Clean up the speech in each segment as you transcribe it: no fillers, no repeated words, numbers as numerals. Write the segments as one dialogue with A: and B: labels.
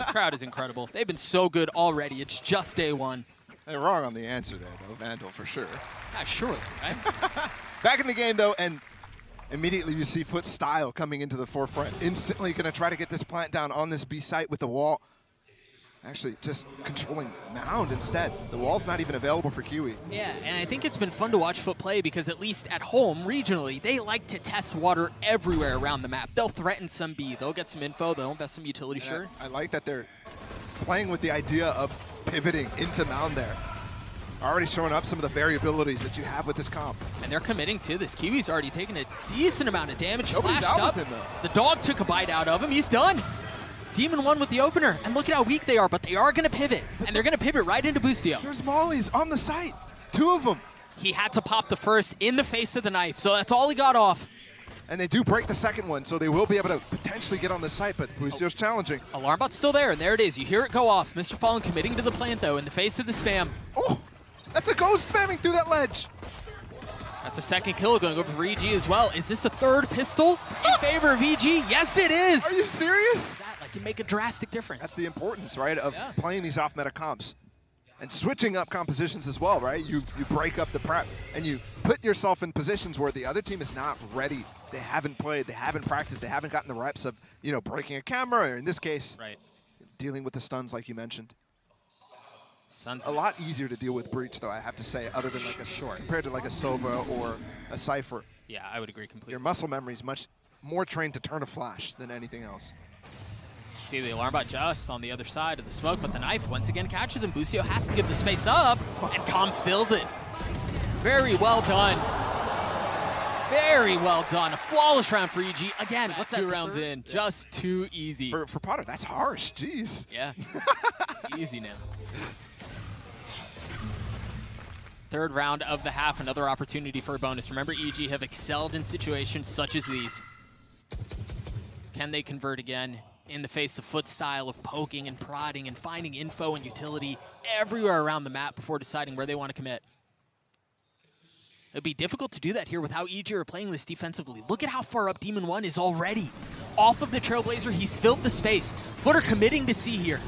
A: This crowd is incredible. They've been so good already. It's just day one.
B: They're wrong on the answer there, though, Vandal, for sure.
A: Yeah, surely, right?
B: Back in the game, though, and immediately you see FUT style coming into the forefront. Instantly going to try to get this plant down on this B site with the wall. Actually, just controlling Mound instead. The wall's not even available for Kiwi.
A: Yeah, and I think it's been fun to watch FUT play because at least at home, regionally, they like to test water everywhere around the map. They'll threaten some B. They'll get some info. They'll invest some utility, sure.
B: I like that they're playing with the idea of pivoting into Mound there. Already showing up some of the variabilities that you have with this comp.
A: And they're committing to this. Kiwi's already taken a decent amount of damage.
B: Nobody's
A: Flashed
B: out
A: up.
B: with him, though.
A: The dog took a bite out of him. He's done. Demon won with the opener. And look at how weak they are, but they are going to pivot. And they're going to pivot right into Boostio.
B: There's mollies on the site. 2 of them.
A: He had to pop the first in the face of the knife, so that's all he got off.
B: And they do break the second one, so they will be able to potentially get on the site, but Boostio's challenging.
A: Alarm bot's still there, and there it is. You hear it go off. Mr. Fallen committing to the plant, though, in the face of the spam.
B: Oh, that's a ghost spamming through that ledge.
A: That's a second kill going over for EG as well. Is this a third pistol in favor of EG? Yes, it is.
B: Are you serious?
A: That can make a drastic difference.
B: That's the importance, right, of playing these off-meta comps. And switching up compositions as well, right? You break up the prep, and you put yourself in positions where the other team is not ready. They haven't played, they haven't practiced, they haven't gotten the reps of, you know, breaking a camera, or in this case, dealing with the stuns like you mentioned.
A: Stuns
B: a lot easier to deal with Breach, though, I have to say, other than like a compared to like a Sova or a Cypher.
A: Yeah, I would agree completely.
B: Your muscle memory is much more trained to turn a flash than anything else.
A: See the alarm bot just on the other side of the smoke, but the knife once again catches him. Boostio has to give the space up, and Calm fills it. Very well done. Very well done. A flawless round for EG. Again, what's 2 rounds in? Yeah. Just too easy.
B: For Potter, that's harsh. Jeez.
A: Yeah. Easy now. Third round of the half, another opportunity for a bonus. Remember, EG have excelled in situations such as these. Can they convert again in the face of FUT style of poking and prodding and finding info and utility everywhere around the map before deciding where they want to commit? It'd be difficult to do that here with how EG are playing this defensively. Look at how far up Demon 1 is already. Off of the Trailblazer, he's filled the space. FUT are committing to C here.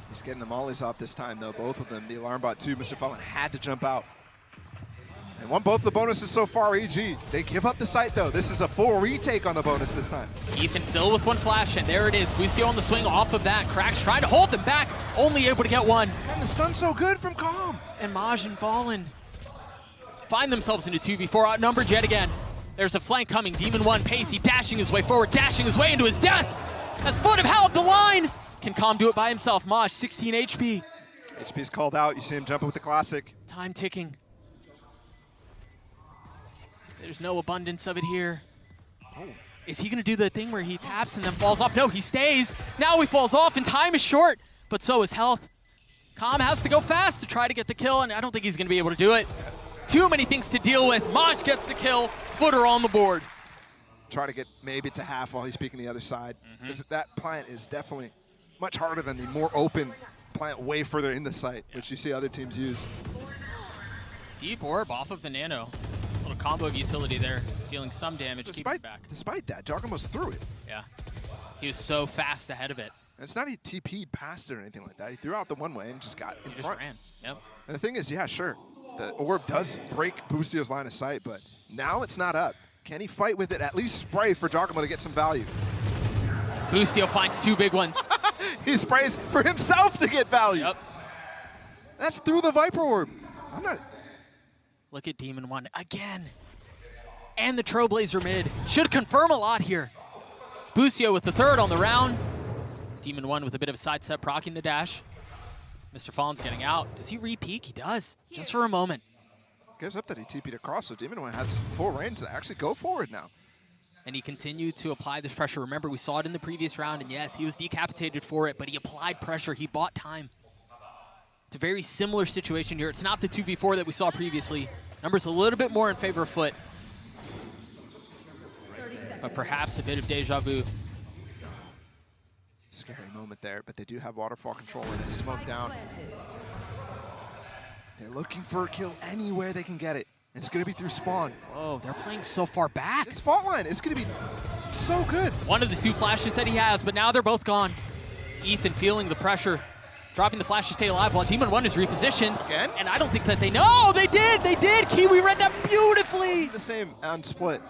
B: He's getting the mollies off this time, though, both of them. The alarm bot, too. Mr. Fallen had to jump out. And won both the bonuses so far, EG. They give up the site, though. This is a full retake on the bonus this time.
A: Ethan still with 1 flash, and there it is. Boostio on the swing off of that. Cracks trying to hold them back, only able to get 1.
B: And the stun's so good from Calm.
A: And Maj and Fallen find themselves into 2v4, outnumbered yet again. There's a flank coming. Demon 1, Pacey dashing his way forward, dashing his way into his death. As FUT have held the line. Can Calm do it by himself? Maj, 16 HP.
B: HP's called out. You see him jumping with the classic.
A: Time ticking. There's no abundance of it here. Oh. Is he going to do the thing where he taps and then falls off? No, he stays. Now he falls off, and time is short, but so is health. Calm has to go fast to try to get the kill, and I don't think he's going to be able to do it. Too many things to deal with. Maj gets the kill. FUT are on the board.
B: Try to get maybe to half while he's peeking the other side. That plant is definitely much harder than the more open plant way further in the site, which you see other teams use.
A: Deep orb off of the nano. Little combo of utility there, dealing some damage, keeping it back.
B: Despite that, Jog almost threw it.
A: Yeah, he was so fast ahead of it.
B: And it's not he TP'd past it or anything like that. He threw out the one way and just got in front.
A: Ran. Yep.
B: And the thing is, yeah, sure, the orb does break Boostio's line of sight, but now it's not up. Can he fight with it? At least spray for Giacomo to get some value.
A: Boostio finds 2 big ones.
B: He sprays for himself to get value.
A: Yep.
B: That's through the Viper Orb. I'm not.
A: Look at Demon 1 again. And the Trailblazer mid. Should confirm a lot here. Boostio with the 3rd on the round. Demon 1 with a bit of a sidestep, proccing the dash. Mr. Fallen's getting out. Does he re-peek? He does, just for a moment.
B: Gives up that he TP'd across, so Demon 1 has full range to actually go forward now.
A: And he continued to apply this pressure. Remember, we saw it in the previous round, and yes, he was decapitated for it, but he applied pressure. He bought time. It's a very similar situation here. It's not the 2v4 that we saw previously. Numbers a little bit more in favor of FUT. But perhaps a bit of deja vu.
B: Scary moment there, but they do have waterfall control and it's smoked down. They're looking for a kill anywhere they can get it. It's going to be through spawn.
A: Whoa, they're playing so far back.
B: This fault line is going to be so good.
A: One of the 2 flashes that he has, but now they're both gone. Ethan feeling the pressure, dropping the flash to stay alive while Demon 1 is repositioned.
B: Again?
A: And I don't think that they know. They did! Kiwi read that beautifully!
B: The same on split.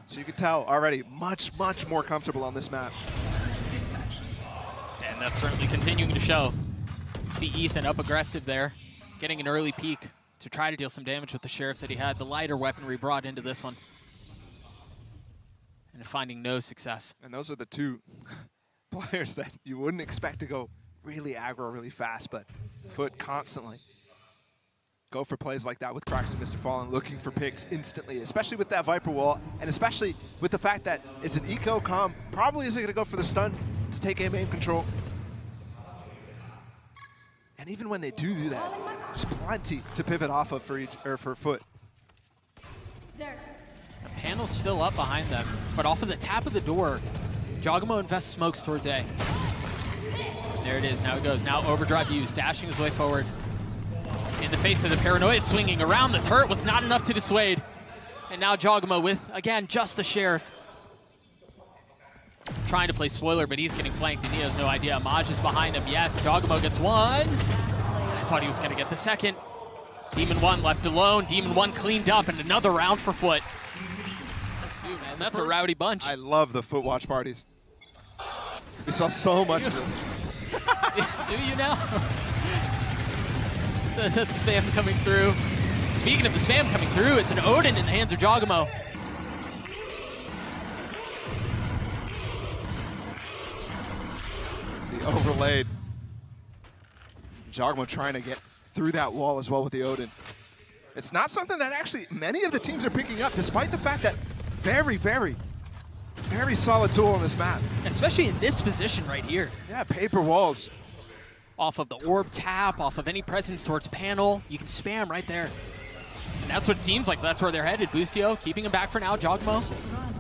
B: So you can tell already, much more comfortable on this map.
A: And that's certainly continuing to show. See Ethan up aggressive there, getting an early peek to try to deal some damage with the Sheriff that he had. The lighter weaponry brought into this one. And finding no success.
B: And those are the two players that you wouldn't expect to go really aggro really fast, but FUT constantly go for plays like that with Cracks and Mr. Fallen, looking for picks instantly, especially with that Viper wall, and especially with the fact that it's an eco comm, probably isn't going to go for the stun to take aim control. And even when they do that, there's plenty to pivot off of for FUT.
A: The panel's still up behind them, but off of the tap of the door, Jawgamo invests smokes towards A. There it is, now it goes. Now overdrive used, dashing his way forward. In the face of the paranoia, swinging around the turret was not enough to dissuade. And now Jawgamo with, again, just the Sheriff. Trying to play spoiler, but he's getting flanked and he has no idea. Maj is behind him, yes, Jawgamo gets one. I thought he was gonna get the second. Demon 1 left alone, Demon 1 cleaned up, and another round for FUT. Dude, man, that's a rowdy bunch.
B: I love the FUT watch parties. We saw so much of this.
A: Do you now? That spam coming through. Speaking of the spam coming through, it's an Odin in the hands of Jawgamo.
B: The overlaid. Jawgamo trying to get through that wall as well with the Odin. It's not something that actually many of the teams are picking up, despite the fact that very solid tool on this map.
A: Especially in this position right here.
B: Yeah, paper walls.
A: Off of the orb tap, off of any presence towards panel, you can spam right there. And that's what it seems like. That's where they're headed. Boostio keeping him back for now. Jawgamo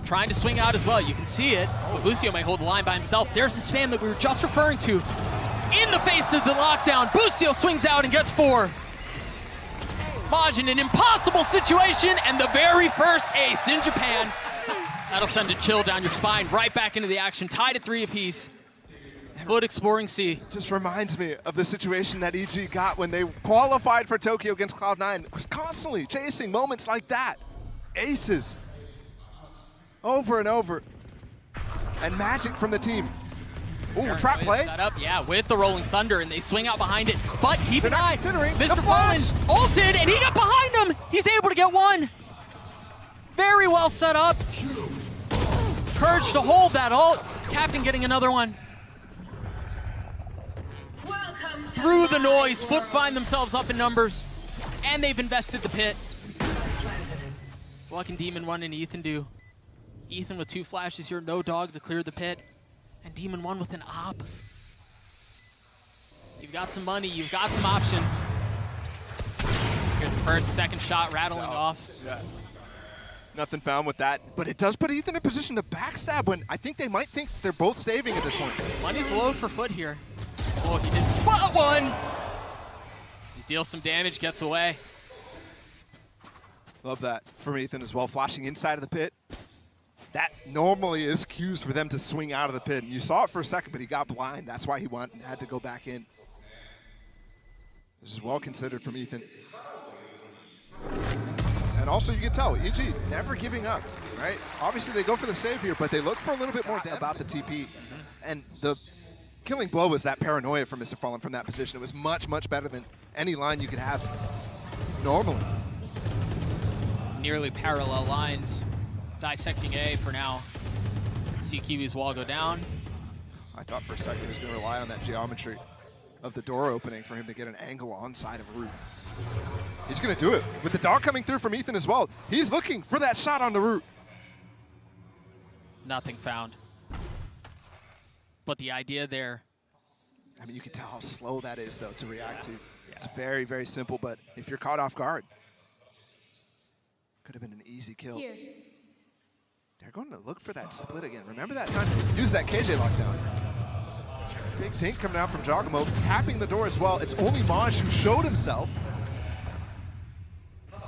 A: trying to swing out as well. You can see it, but Boostio may hold the line by himself. There's the spam that we were just referring to. In the face of the lockdown, Boostio swings out and gets 4. Maj in an impossible situation, and the very first ace in Japan. That'll send a chill down your spine, right back into the action, tied at 3 apiece. FUT exploring C.
B: Just reminds me of the situation that EG got when they qualified for Tokyo against Cloud9. Was constantly chasing moments like that. Aces. Over and over. And magic from the team. Ooh, trap play.
A: Set up, yeah, with the Rolling Thunder, and they swing out behind it. But keep an eye.
B: Considering
A: Mr. Fallen ulted, and he got behind him. He's able to get 1. Very well set up. Courage to hold that ult. Captain getting another one. Through the noise, FUT find themselves up in numbers, and they've invested the pit. What can Demon 1 and Ethan do? Ethan with 2 flashes here, no dog to clear the pit, and Demon 1 with an op. You've got some money, you've got some options. Here's the first, second shot rattling off.
B: Yeah. Nothing found with that, but it does put Ethan in position to backstab when I think they might think they're both saving at this point.
A: Money's low for FUT here. Oh, he did spot 1. He deals some damage, gets away.
B: Love that from Ethan as well, flashing inside of the pit. That normally is cues for them to swing out of the pit. You saw it for a second, but he got blind. That's why he had to go back in. This is well considered from Ethan. And also you can tell, EG never giving up, right? Obviously they go for the save here, but they look for a little bit more about the TP. And the killing blow was that paranoia from Mr. Fallen from that position. It was much better than any line you could have normally.
A: Nearly parallel lines. Dissecting A for now. See Kiwi's wall go down.
B: I thought for a second he was going to rely on that geometry of the door opening for him to get an angle on side of root. He's going to do it. With the dog coming through from Ethan as well, he's looking for that shot on the root.
A: Nothing found. But the idea there.
B: I mean, you can tell how slow that is, though, to react to. Yeah. It's very simple, but if you're caught off guard, could have been an easy kill. Here. They're going to look for that split again. Remember that time to use that KJ lockdown. Big dink coming out from Jawgamo, tapping the door as well. It's only Maj who showed himself.
A: Going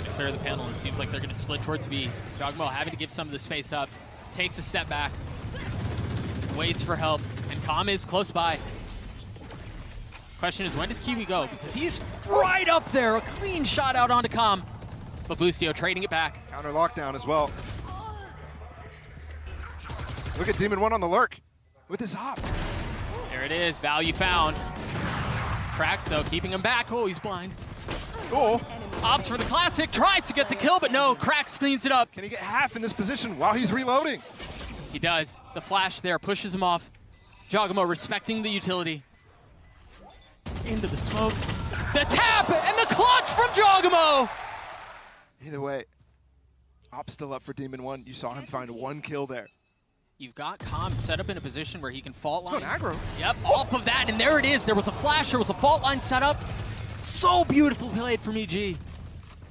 A: to clear the panel, and it seems like they're going to split towards B. Jawgamo having to give some of the space up. Takes a step back. waits for help, and Calm is close by. Question is, when does Kiwi go? Because he's right up there. A clean shot out onto Calm. But Busio trading it back.
B: Counter lockdown as well. Look at Demon 1 on the lurk with his hop.
A: There it is, value found. Cracks though, keeping him back. Oh, he's blind.
B: Oh.
A: Opts for the classic, tries to get the kill, but no, Cracks cleans it up.
B: Can he get half in this position while he's reloading?
A: He does. The flash there pushes him off. Jogamo respecting the utility. Into the smoke. The tap and the clutch from Jogamo!
B: Either way, Op's still up for Demon 1. You saw him find 1 kill there.
A: You've got Calm set up in a position where he can fault line.
B: He's going aggro.
A: Yep, off of that, and there it is. There was a flash, there was a fault line set up. So beautiful played from EG.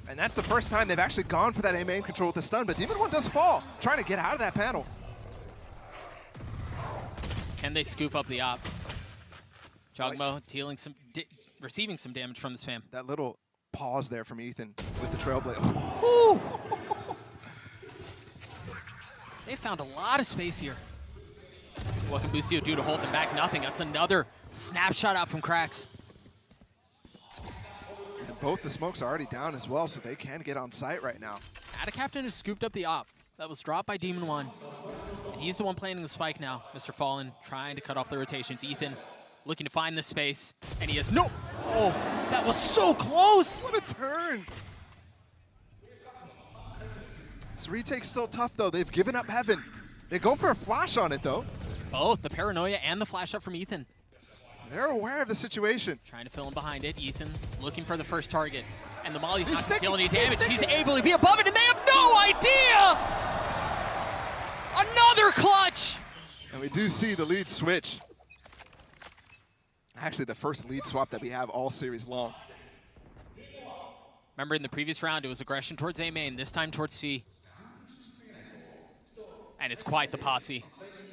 B: And that's the first time they've actually gone for that aim control with the stun, but Demon 1 does fall, trying to get out of that panel.
A: Can they scoop up the op? Jogamo dealing some, receiving some damage from the spam.
B: That little pause there from Ethan with the Trailblazer.
A: Woo! They found a lot of space here. What can Busio do to hold them back? Nothing. That's another snapshot out from Cracks.
B: And both the smokes are already down as well, so they can get on site right now.
A: Captain has scooped up the op. That was dropped by Demon 1. And he's the one planning the spike now. Mr. Fallen trying to cut off the rotations. Ethan looking to find the space, and he has no. Oh, that was so close!
B: What a turn! This retake's still tough, though. They've given up Heaven. They go for a flash on it, though.
A: Both the paranoia and the flash up from Ethan.
B: They're aware of the situation.
A: Trying to fill in behind it. Ethan looking for the first target. And the Molly's
B: He's
A: not dealing any
B: sticking.
A: damage. He's able to be above it, and they have no idea! Another clutch!
B: And we do see the lead switch. Actually, the first lead swap that we have all series long.
A: Remember in the previous round, it was aggression towards A main, this time towards C. And it's quite the posse.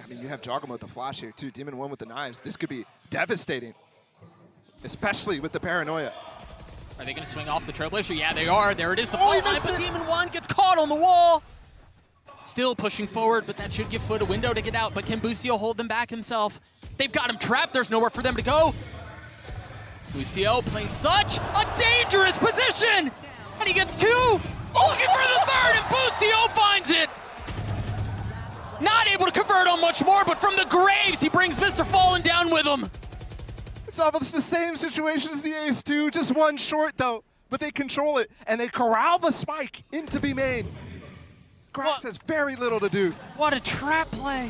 B: I mean, you have Jogamo with the flash here, too. Demon 1 with the knives. This could be devastating, especially with the paranoia.
A: Are they going to swing off the Trailblazer? Yeah, they are. There it is. The
B: Oh, he
A: line,
B: missed
A: but
B: it.
A: Demon 1 gets caught on the wall. Still pushing forward, but that should give FUT a window to get out. But can Busio hold them back himself? They've got him trapped. There's nowhere for them to go. Busio playing such a dangerous position. And he gets 2. Looking for the third, and Busio finds it. Not able to convert on much more, but from the graves, he brings Mr. Fallen down with him.
B: It's almost the same situation as the Ace 2, just 1 short, though. But they control it, and they corral the spike into B main. Cracks has very little to do.
A: What a trap play.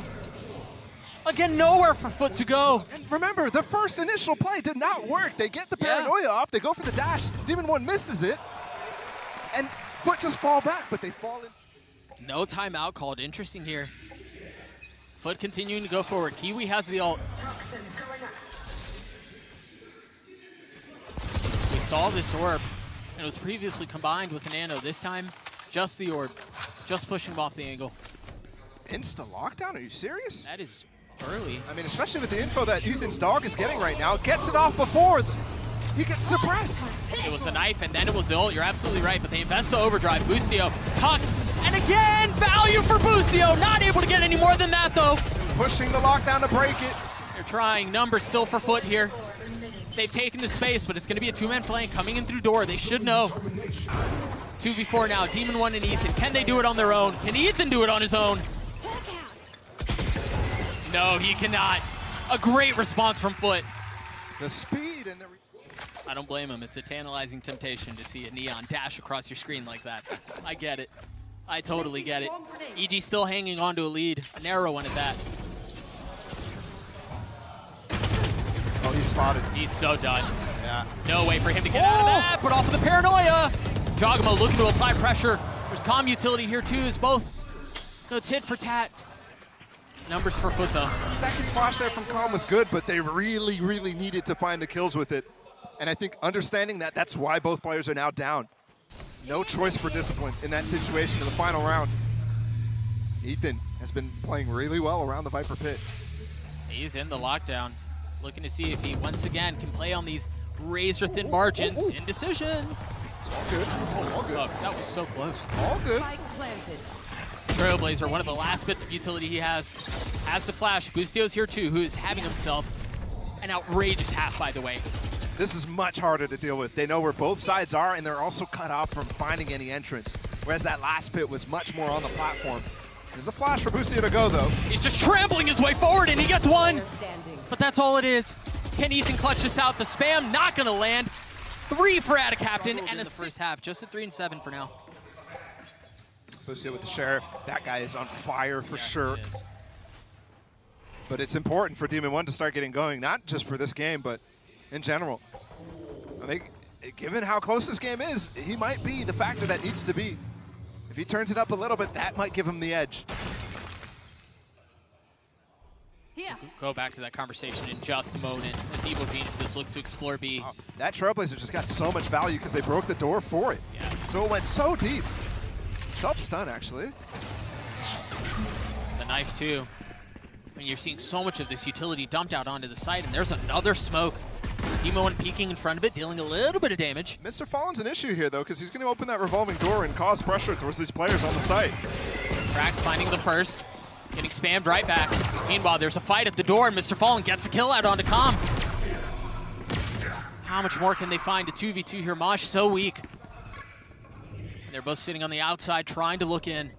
A: Again, nowhere for FUT to go.
B: And remember, the first initial play did not work. They get the paranoia off, they go for the dash. Demon 1 misses it, and FUT just fall back, but they fall in.
A: No timeout called. Interesting here. FUT continuing to go forward. Kiwi has the ult. We saw this orb, and it was previously combined with an nano. This time, just the orb. Just pushing him off the angle.
B: Insta lockdown? Are you serious?
A: That is early.
B: I mean, especially with the info that Ethan's dog is getting right now. Gets it off before he gets suppressed.
A: It was the knife, and then it was the ult. You're absolutely right, but they invest the overdrive. Busio tucked, and again, value for Busio. Not able to get any more than that, though.
B: Pushing the lockdown to break it.
A: They're trying. Numbers still for FUT here. They've taken the space, but it's going to be a 2-man flank coming in through door. They should know. 2v4 now. Demon 1 and Ethan. Can they do it on their own? Can Ethan do it on his own? No, he cannot. A great response from FUT.
B: The speed and the...
A: I don't blame him. It's a tantalizing temptation to see a neon dash across your screen like that. I get it. I totally get it. EG still hanging on to a lead. A narrow one at that.
B: Oh, he's spotted.
A: He's so done.
B: Yeah.
A: No way for him to get out of that, but off of the paranoia. Jogamo looking to apply pressure. There's comm utility here too, as both go tit for tat. Numbers for FUT though.
B: Second flash there from Calm was good, but they really, really needed to find the kills with it. And I think understanding that, that's why both players are now down. No choice for discipline in that situation in the final round. Ethan has been playing really well around the Viper pit.
A: He's in the lockdown. Looking to see if he once again can play on these razor-thin margins. Indecision.
B: All good. All good.
A: Folks, that was so close.
B: All good.
A: Trailblazer, one of the last bits of utility he has. has the flash. Boostio's here too, who is having himself an outrageous half, by the way.
B: This is much harder to deal with. They know where both sides are, and they're also cut off from finding any entrance. Whereas that last pit was much more on the platform. There's the flash for Boostio to go, though.
A: He's just trampling his way forward, and he gets one. But that's all it is. Can Ethan clutch this out? The spam not going to land. 3 for Captain, and in the first half. Just at 3 and 7 for now.
B: Boostio with the Sheriff. That guy is on fire for sure. But it's important for Demon One to start getting going, not just for this game, but in general. I think, given how close this game is, he might be the factor that needs to be. If he turns it up a little bit, that might give him the edge.
A: Yeah. We'll go back to that conversation in just a moment. As Evo Geniuses looks to explore B.
B: Oh, that Trailblazer just got so much value because they broke the door for it.
A: Yeah.
B: So it went so deep. Self-stun, actually.
A: The knife, too. I mean, you're seeing so much of this utility dumped out onto the site, and there's another smoke. Demon One peeking in front of it, dealing a little bit of damage.
B: Mr. Fallen's an issue here, though, because he's going to open that revolving door and cause pressure towards these players on the site.
A: Krax finding the first, getting spammed right back. Meanwhile, there's a fight at the door, and Mr. Fallen gets a kill out onto Com. How much more can they find? A 2v2 here. Mosh so weak. And they're both sitting on the outside, trying to look in.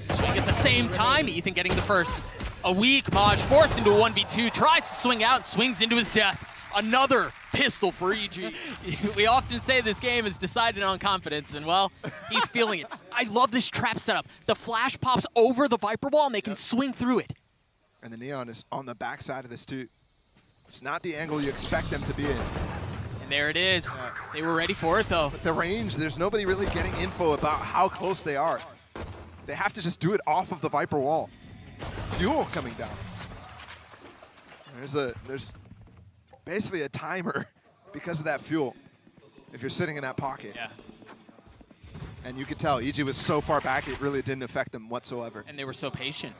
A: Swing at the same time, Ethan getting the first. A weak Maj forced into a 1v2, tries to swing out, and swings into his death. Another pistol for EG. We often say this game is decided on confidence, and well, he's feeling it. I love this trap setup. The flash pops over the Viper wall, and they can swing through it.
B: And the Neon is on the backside of this, too. It's not the angle you expect them to be in.
A: And there it is. They were ready for it, though.
B: But the range, there's nobody really getting info about how close they are. They have to just do it off of the Viper wall. Fuel coming down. There's basically a timer because of that fuel if you're sitting in that pocket.
A: Yeah.
B: And you could tell EG was so far back it really didn't affect them whatsoever.
A: And they were so patient.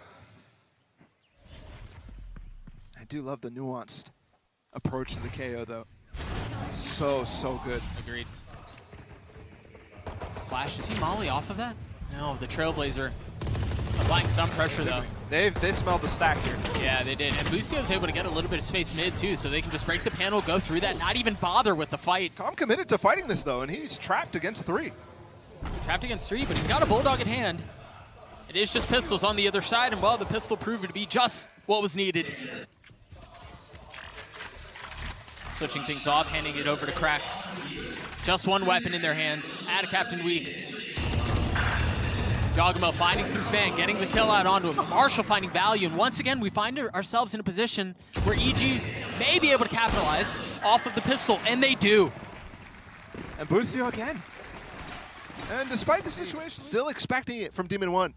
B: I do love the nuanced approach to the KO, though. So good.
A: Agreed. Flash, does he molly off of that? No, the Trailblazer applying some pressure, though.
B: They smelled the stack here.
A: Yeah, they did. And Boostio's able to get a little bit of space mid, too, so they can just break the panel, go through that, not even bother with the fight.
B: Com committed to fighting this, though, and he's trapped against 3.
A: Trapped against 3, but he's got a Bulldog in hand. It is just pistols on the other side, and well, the pistol proved to be just what was needed. Switching things off, handing it over to Krax. Just one weapon in their hands. Captain weak. Jogamo finding some spam, getting the kill out onto him. Marshall finding value, and once again, we find ourselves in a position where EG may be able to capitalize off of the pistol, and they do.
B: And Boostio again. And despite the situation, still expecting it from Demon One.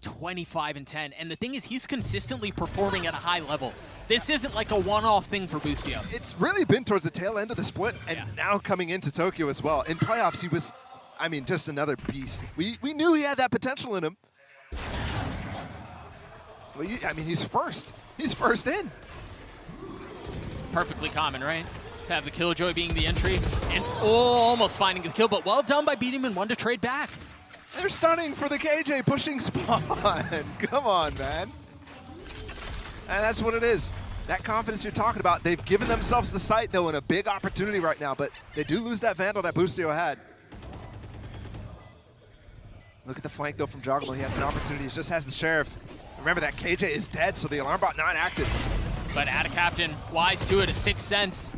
A: 25 and 10, and the thing is, he's consistently performing at a high level. This isn't like a one-off thing for Boostio.
B: It's really been towards the tail end of the split, and now coming into Tokyo as well. In playoffs, he was, I mean, just another beast. We knew he had that potential in him. Well, I mean, he's first. He's first in.
A: Perfectly common, right? To have the Killjoy being the entry, and almost finding the kill, but well done by beating him in one to trade back.
B: They're stunning for the KJ pushing spawn. Come on, man. And that's what it is. That confidence you're talking about, they've given themselves the site, though, in a big opportunity right now, but they do lose that Vandal that Boostio had. Look at the flank, though, from Jogamo. He has an opportunity. He just has the Sheriff. Remember, that KJ is dead, so the alarm bot not active.
A: But Captain, wise to it, a 6th sense.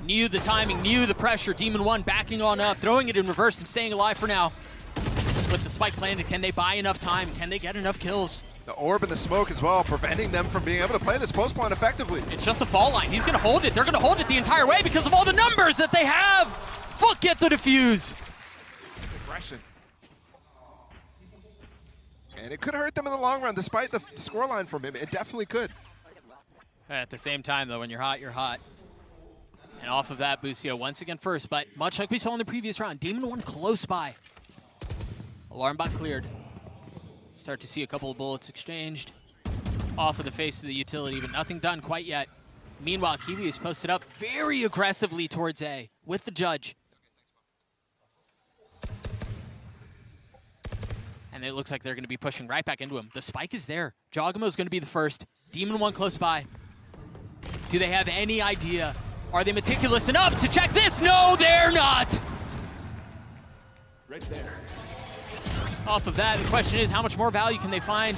A: Knew the timing, knew the pressure. Demon One backing on up, throwing it in reverse and staying alive for now. With the spike planted, can they buy enough time? Can they get enough kills?
B: The orb and the smoke as well, preventing them from being able to play this post point effectively.
A: It's just a fall line. He's going to hold it. They're going to hold it the entire way because of all the numbers that they have. Fuck, get the defuse.
B: Aggression. And it could hurt them in the long run, despite the scoreline from him. It definitely could.
A: At the same time, though, when you're hot, you're hot. And off of that, Boostio once again first, but much like we saw in the previous round, Demon One close by. Alarm bot cleared. Start to see a couple of bullets exchanged off of the face of the utility, but nothing done quite yet. Meanwhile, Kiwi is posted up very aggressively towards A with the judge. And And it looks like they're going to be pushing right back into him. The spike is there. Jawgamo's going to be the first. Demon 1 close by. Do they have any idea? Are they meticulous enough to check this? No, they're not!
C: Right there.
A: Off of that, the question is, how much more value can they find?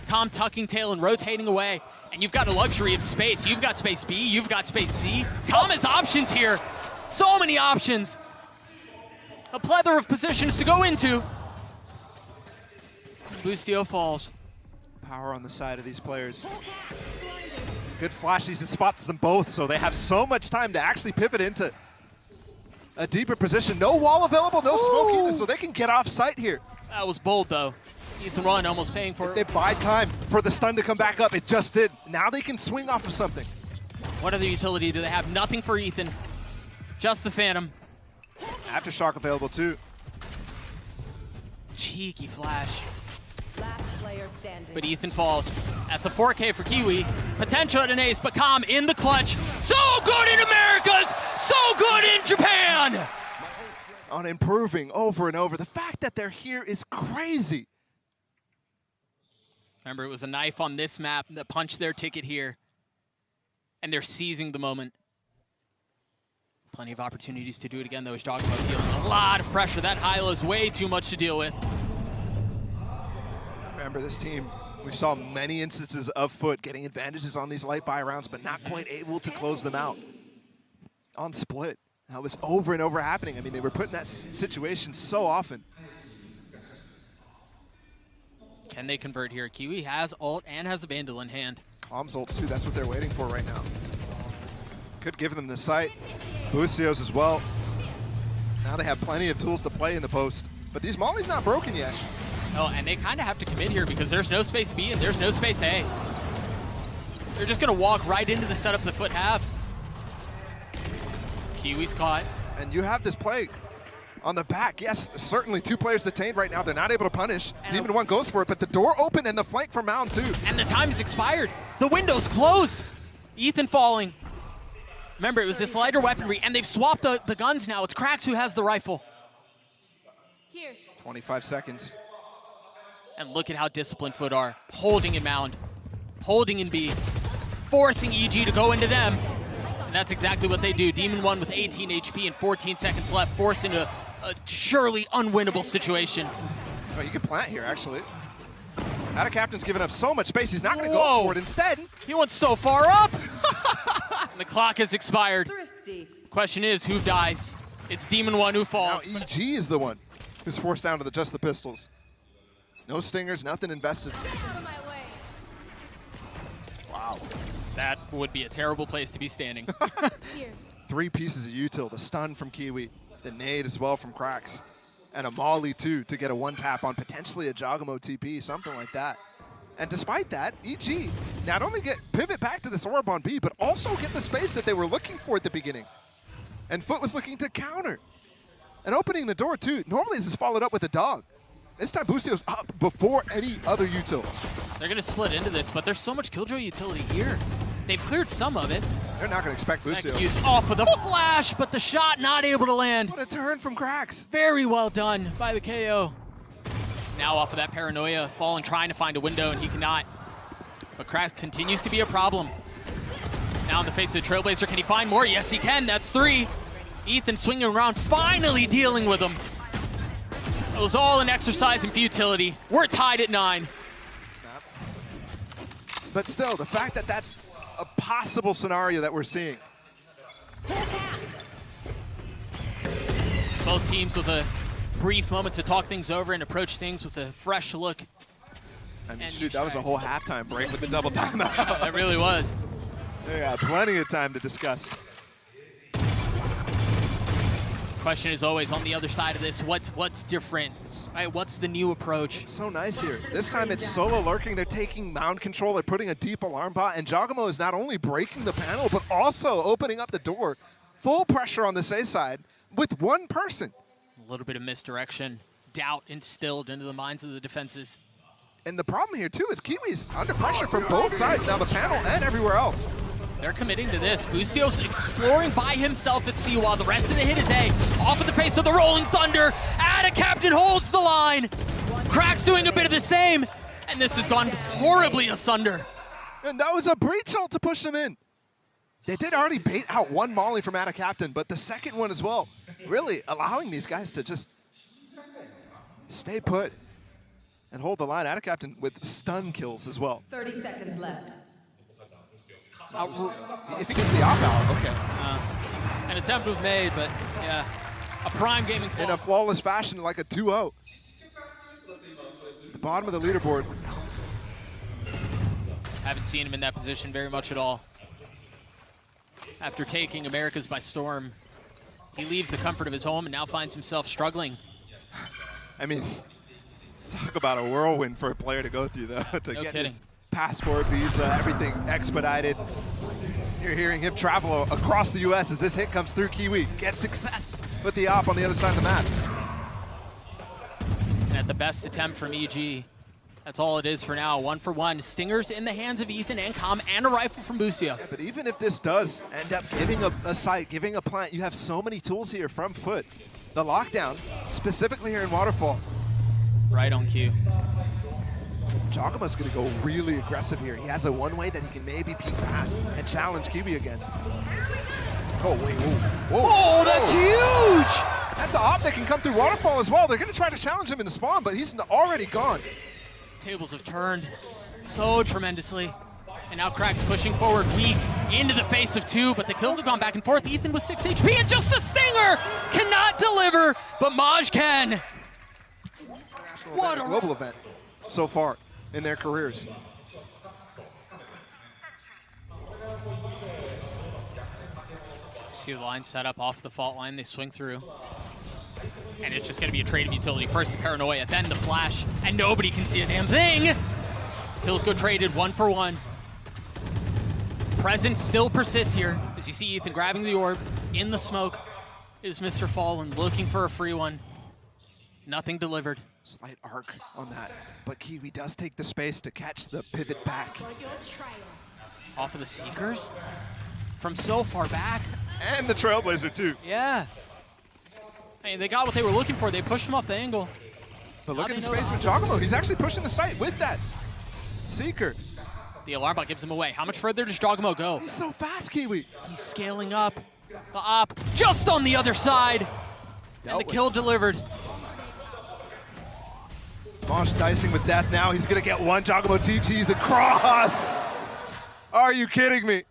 A: Com tucking tail and rotating away. And you've got a luxury of space. You've got space B, you've got space C. Com has options here. So many options. A plethora of positions to go into. Boostio falls.
B: Power on the side of these players. Good flashes and spots them both, so they have so much time to actually pivot into a deeper position. No wall available, no smoke either, so they can get off site here.
A: That was bold, though. Ethan Run almost paying for
B: it. They buy time for the stun to come back up. It just did. Now they can swing off of something.
A: What other utility do they have? Nothing for Ethan. Just the Phantom.
B: Aftershock available, too.
A: Cheeky flash.
D: Last player standing.
A: But Ethan falls. That's a 4K for Kiwi. Potential at an ace, but Com in the clutch. So good in Americas! So good in Japan!
B: On improving over and over. The fact that they're here is crazy.
A: Remember, it was a knife on this map that punched their ticket here. And they're seizing the moment. Plenty of opportunities to do it again, though. He's talking about feeling a lot of pressure. That high-low is way too much to deal with.
B: Remember, this team, we saw many instances of FUT getting advantages on these light buy rounds, but not quite able to close them out. On split, that was over and over happening. I mean, they were put in that situation so often.
A: Can they convert here? Kiwi has ult and has a Vandal in hand.
B: Com's ult too, that's what they're waiting for right now. Could give them the sight. Boostio's as well. Now they have plenty of tools to play in the post. But these Molly's not broken yet.
A: Oh, and they kind of have to commit here because there's no space B and there's no space A. They're just going to walk right into the setup the FUT have. Kiwi's caught.
B: And you have this play on the back. Yes, certainly 2 players detained right now. They're not able to punish. And Demon 1 goes for it, but the door open and the flank from Mound too.
A: And the time is expired. The window's closed. Ethan falling. Remember, it was this lighter weaponry, and they've swapped the guns now. It's Krax who has the rifle.
D: Here.
B: 25 seconds.
A: And look at how disciplined FUT are. Holding in Mound, holding in B, forcing EG to go into them. And that's exactly what they do. Demon 1 with 18 HP and 14 seconds left, forced into a surely unwinnable situation.
B: Oh, you can plant here, actually. Out of Captain's given up so much space, he's not going to go for it. Instead,
A: he went so far up. And the clock has expired.
D: Thrifty.
A: Question is, who dies? It's Demon 1 who falls.
B: Now EG is the one who's forced down to just the pistols. No stingers, nothing invested. Wow.
A: That would be a terrible place to be standing.
B: 3 pieces of util, the stun from Kiwi, the nade as well from Krax, and a Molly too to get a 1-tap on potentially a Jawgamo TP, something like that. And despite that, EG not only pivot back to this orb on B, but also get the space that they were looking for at the beginning. And FUT was looking to counter. And opening the door too. Normally this is followed up with a dog. This time Boostio's up before any other util.
A: They're gonna split into this, but there's so much Killjoy utility here. They've cleared some of it.
B: They're not gonna expect Boostio.
A: Use off of the flash, but the shot not able to land.
B: What a turn from Krax.
A: Very well done by the KO. Now off of that paranoia, Fallen trying to find a window and he cannot. But Krax continues to be a problem. Now in the face of the Trailblazer, can he find more? Yes, he can. That's 3. Ethan swinging around, finally dealing with him. It was all an exercise in futility. We're tied at 9.
B: But still, the fact that that's a possible scenario that we're seeing.
A: Both teams with a brief moment to talk things over and approach things with a fresh look.
B: I mean, shoot, that was a whole halftime break with the double timeout.
A: That really was.
B: They got plenty of time to discuss.
A: Question is always on the other side of this, what's different, right? What's the new approach?
B: So nice here. This time it's solo lurking. They're taking mound control. They're putting a deep alarm bot, and Jawgamo is not only breaking the panel, but also opening up the door. Full pressure on this A side with 1 person.
A: A little bit of misdirection, doubt instilled into the minds of the defenses.
B: And the problem here too is Kiwi's under pressure from both sides, now the panel and everywhere else.
A: They're committing to this. Boostio's exploring by himself at C while the rest of the hit is A. Off of the face of the Rolling Thunder. Ada Captain holds the line. Crack's doing a bit of the same, and this has gone horribly asunder.
B: And that was a breach ult to push them in. They did already bait out one Molly from Ada Captain, but the second one as well, really allowing these guys to just stay put and hold the line. Ada Captain with stun kills as well.
D: 30 seconds left.
B: If he gets the op out, okay.
A: An attempt was made, but yeah, a prime gaming
B: in a flawless fashion, like a 2-0. The bottom of the leaderboard.
A: Haven't seen him in that position very much at all. After taking Americas by storm, he leaves the comfort of his home and now finds himself struggling.
B: I mean, talk about a whirlwind for a player to go through, though, to
A: No
B: get
A: kidding.
B: his passport, visa, everything expedited. You're hearing him travel across the US as this hit comes through Kiwi. Get success with the op on the other side of the map.
A: And at the best attempt from EG, that's all it is for now. 1 for 1. Stingers in the hands of Ethan and Com, and a rifle from Busio.
B: Yeah, but even if this does end up giving a site, giving a plant, you have so many tools here from FUT. The lockdown, specifically here in Waterfall.
A: Right on cue.
B: Jagamo's going to go really aggressive here. He has a one way that he can maybe peek past and challenge Kiwi against. Oh, wait, whoa.
A: Oh, that's huge!
B: That's an op that can come through Waterfall as well. They're going to try to challenge him in the spawn, but he's already gone.
A: Tables have turned so tremendously. And now Crack's pushing forward weak into the face of 2, but the kills have gone back and forth. Ethan with 6 HP and just the Stinger cannot deliver, but Maj can.
B: What a global event so far in their careers.
A: See the line set up off the fault line. They swing through. And it's just going to be a trade of utility. First the Paranoia, then the Flash, and nobody can see a damn thing. Kills go traded 1 for 1. Presence still persists here as you see Ethan grabbing the orb in the smoke. Is Mr. Fallen looking for a free one? Nothing delivered.
B: Slight arc on that, but Kiwi does take the space to catch the pivot back.
A: Off of the Seekers from so far back.
B: And the Trailblazer too.
A: Yeah. Hey, they got what they were looking for. They pushed him off the angle.
B: But look at the space with Jagamo. He's actually pushing the site with that Seeker.
A: The alarm bot gives him away. How much further does Jagamo go?
B: He's so fast, Kiwi.
A: He's scaling up. The op just on the other side. And the kill delivered.
B: Mosh dicing with death now. He's going to get one. Jagamo TTs across. Are you kidding me?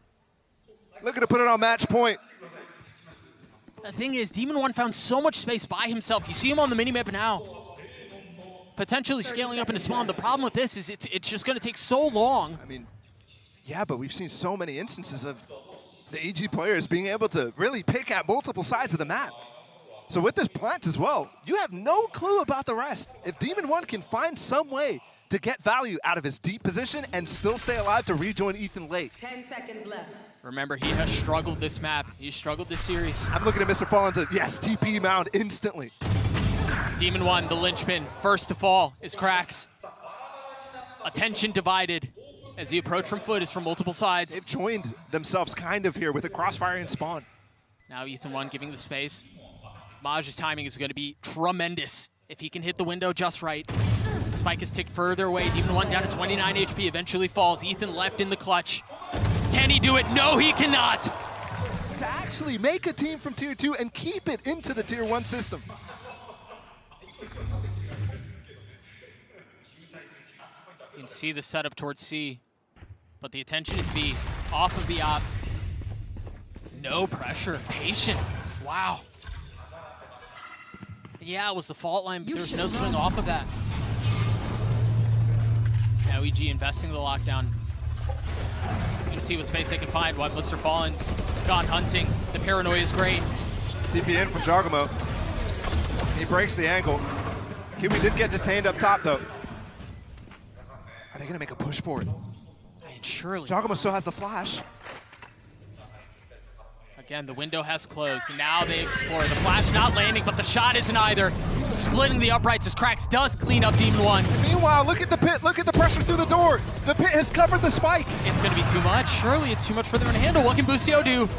B: Looking to put it on match point.
A: The thing is, Demon One found so much space by himself. You see him on the minimap now. Potentially scaling up into spawn. The problem with this is it's just going to take so long.
B: I mean, yeah, but we've seen so many instances of the EG players being able to really pick at multiple sides of the map. So with this plant as well, you have no clue about the rest. If Demon One can find some way to get value out of his deep position and still stay alive to rejoin Ethan late.
D: 10 seconds left.
A: Remember, he has struggled this map. He's struggled this series.
B: I'm looking at Mr. Fallen to, yes, TP mound instantly.
A: Demon One, the linchpin, first to fall is Cracks. Attention divided as the approach from FUT is from multiple sides.
B: They've joined themselves kind of here with a crossfire and spawn.
A: Now Ethan One giving the space. Maj's timing is going to be tremendous if he can hit the window just right. Spike is ticked further away. Demon One down to 29 HP, eventually falls. Ethan left in the clutch. Can he do it? No, he cannot.
B: To actually make a team from Tier 2 and keep it into the Tier 1 system.
A: You can see the setup towards C, but the attention is B. Off of the op. No pressure, patient. Wow. Yeah, it was the fault line, but there was no swing off of that. Now EG investing the lockdown. You can see what space they can find. What Mr. Fallen's gone hunting. The paranoia is great.
B: TP in from Jagamo. He breaks the angle. Kiwi did get detained up top though. Are they gonna make a push for it?
A: I mean, surely.
B: Jagamo still has the flash.
A: Again, the window has closed, and now they explore. The flash not landing, but the shot isn't either. Splitting the uprights as Cracks does clean up Demon One.
B: Meanwhile, look at the pit, look at the pressure through the door. The pit has covered the spike.
A: It's gonna be too much. Surely it's too much for them to handle. What can Busio do?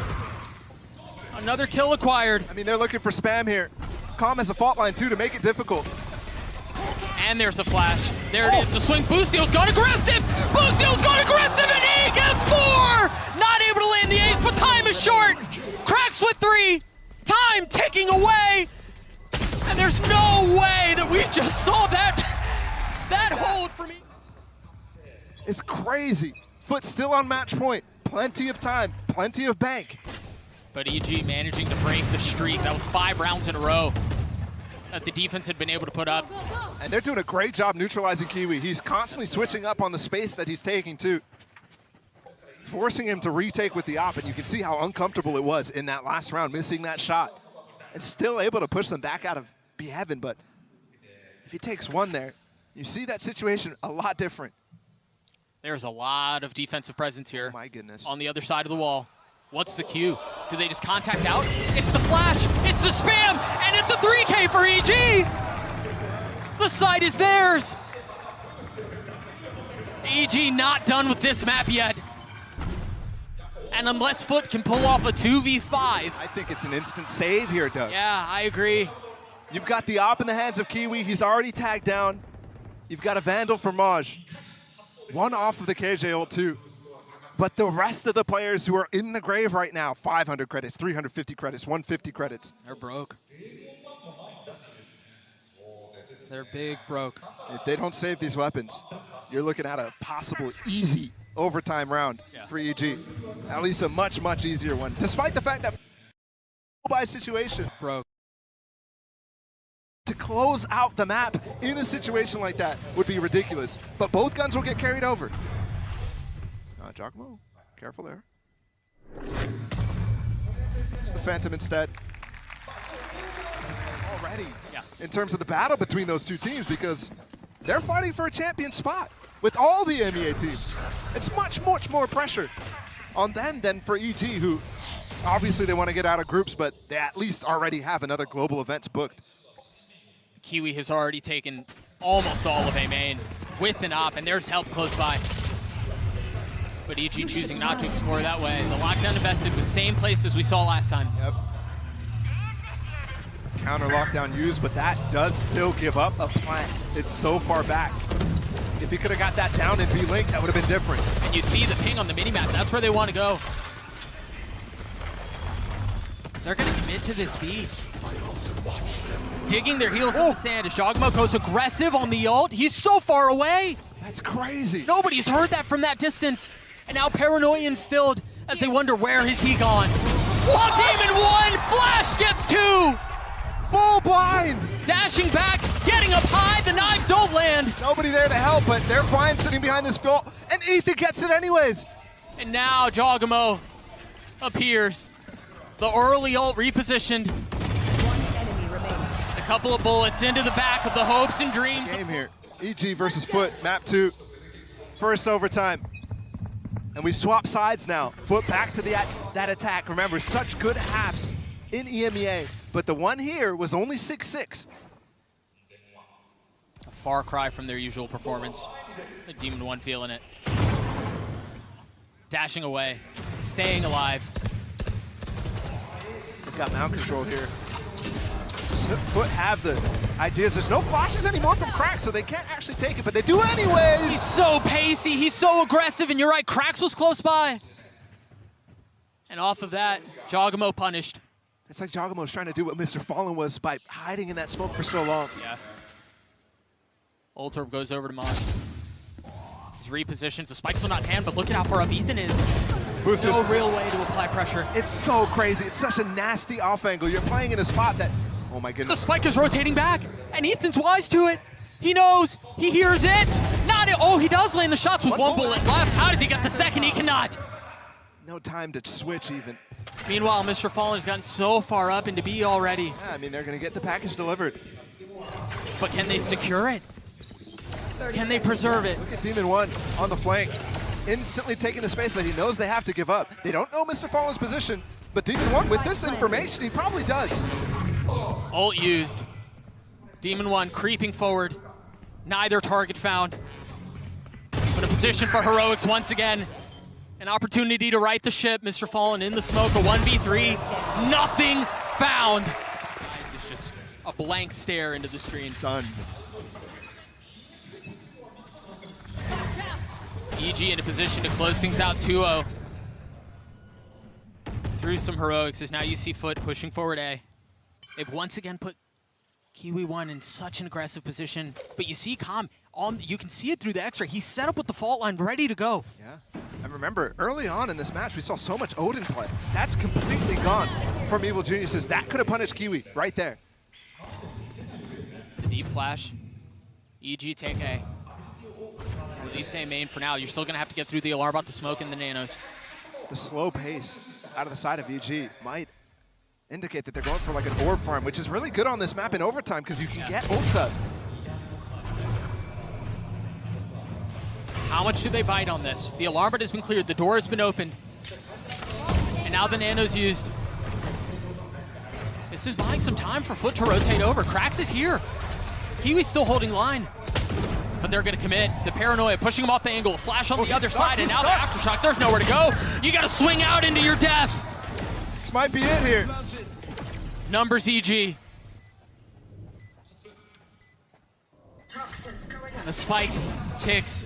A: Another kill acquired.
B: I mean, they're looking for spam here. Calm has a fault line too to make it difficult.
A: And there's a flash. There it is. The swing. Boostio's gone aggressive. Boostio's gone aggressive, and he gets 4. Not able to land the ace, but time is short. Cracks with 3. Time ticking away. And there's no way that we just saw that hold for me.
B: It's crazy. FUT still on match point. Plenty of time, plenty of bank.
A: But EG managing to break the streak. That was 5 rounds in a row that the defense had been able to put up.
B: And they're doing a great job neutralizing Kiwi. He's constantly switching up on the space that he's taking too, forcing him to retake with the op, and you can see how uncomfortable it was in that last round, missing that shot, and still able to push them back out of B-Heaven. But if he takes 1 there, you see that situation a lot different.
A: There's a lot of defensive presence here.
B: Oh my goodness.
A: On the other side of the wall. What's the cue? Do they just contact out? It's the flash, it's the spam, and it's a 3K for EG! The site is theirs! EG not done with this map yet. And unless FUT can pull off a 2v5.
B: I think it's an instant save here, Doug.
A: Yeah, I agree.
B: You've got the op in the hands of Kiwi. He's already tagged down. You've got a Vandal for Maj. 1 off of the KJ ult too. But the rest of the players who are in the grave right now, 500 credits, 350 credits, 150 credits.
A: They're broke. They're big broke.
B: If they don't save these weapons, you're looking at a possible easy overtime round for EG. At least a much, much easier one. Despite the fact that by situation.
A: Broke.
B: To close out the map in a situation like that would be ridiculous. But both guns will get carried over. Giacomo, careful there. It's the Phantom instead. Already in terms of the battle between those 2 teams, because they're fighting for a champion spot with all the MEA teams. It's much, much more pressure on them than for EG, who obviously they want to get out of groups, but they at least already have another global events booked.
A: Kiwi has already taken almost all of A main with an op, and there's help close by. But EG choosing not to explore that way. The lockdown invested was same place as we saw last time.
B: Yep. Counter lockdown used, but that does still give up a plant. It's so far back. If he could have got that down in B-Link, that would have been different.
A: And you see the ping on the minimap. That's where they want to go. They're going to commit to this B. Digging their heels in the sand as Giacomo goes aggressive on the ult. He's so far away.
B: That's crazy.
A: Nobody's heard that from that distance. And now paranoia instilled as they wonder where has he gone. While Demon 1, Flash gets 2.
B: Full blind.
A: Dashing back, getting up high, the knives don't land.
B: Nobody there to help, but they're fine sitting behind this fill, and Ethan gets it anyways.
A: And now Giacomo appears. The early ult repositioned.
D: 1 enemy remaining.
A: A couple of bullets into the back of the hopes and dreams.
B: Game here. EG versus FUT, map 2. First overtime. And we swap sides now. FUT back to that attack. Remember, such good halves in EMEA, but the one here was only 6-6.
A: A far cry from their usual performance. The Demon 1 feeling it. Dashing away, staying alive.
B: They've got mount control here. FUT have the ideas. There's no flashes anymore from Crack, so they can't actually take it, but they do anyways.
A: He's so pacey, he's so aggressive, and you're right, Cracks was close by. And off of that, Giacomo punished.
B: It's like Giacomo's trying to do what Mr. Fallen was by hiding in that smoke for so long.
A: Yeah. Ultorb goes over to Maj. He's repositions, the spike's still not in hand, but look at how far up Ethan is. No real way to apply pressure.
B: It's so crazy. It's such a nasty off angle. You're playing in a spot that, oh my goodness.
A: The spike is rotating back, and Ethan's wise to it. He knows, he hears it. Not it. Oh, he does land the shots with one bullet left. How does he get the second? He cannot.
B: No time to switch even.
A: Meanwhile, Mr. Fallen has gotten so far up into B already.
B: Yeah, I mean, they're going to get the package delivered.
A: But can they secure it? Can they preserve it?
B: Look at Demon 1 on the flank, instantly taking the space that he knows they have to give up. They don't know Mr. Fallen's position, but Demon 1, with this information, he probably does.
A: Ult used. Demon 1 creeping forward. Neither target found. But a position for Heroics once again. An opportunity to right the ship. Mr. Fallen in the smoke, a 1v3. Nothing found. It's just a blank stare into the screen.
B: Stunned.
A: EG in a position to close things out 2-0. Through some heroics as now you see FUT pushing forward A. They've once again put Kiwi 1 in such an aggressive position, but you see Calm, you can see it through the X-ray. He's set up with the fault line ready to go.
B: Yeah, and remember, early on in this match, we saw so much Odin play. That's completely gone from Evil Geniuses. That could have punished Kiwi right there.
A: The deep flash. EG take A. At least stay main for now. You're still going to have to get through the alarm bot, the smoke, and the nanos.
B: The slow pace out of the side of EG might indicate that they're going for like an orb farm, which is really good on this map in overtime because you can get ulta.
A: How much do they bite on this? The alarm bot has been cleared, the door has been opened, and now the nano's used. This is buying some time for FUT to rotate over. Krax is here. Kiwi's still holding line, but they're gonna commit. The paranoia pushing him off the angle, flash on the other side, and now the aftershock. There's nowhere to go. You gotta swing out into your death.
B: This might be it here.
A: Numbers EG. The spike ticks.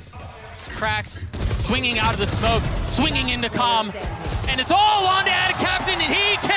A: Krax swinging out of the smoke, swinging into Calm, and it's all on to Ad Captain, and he cannot.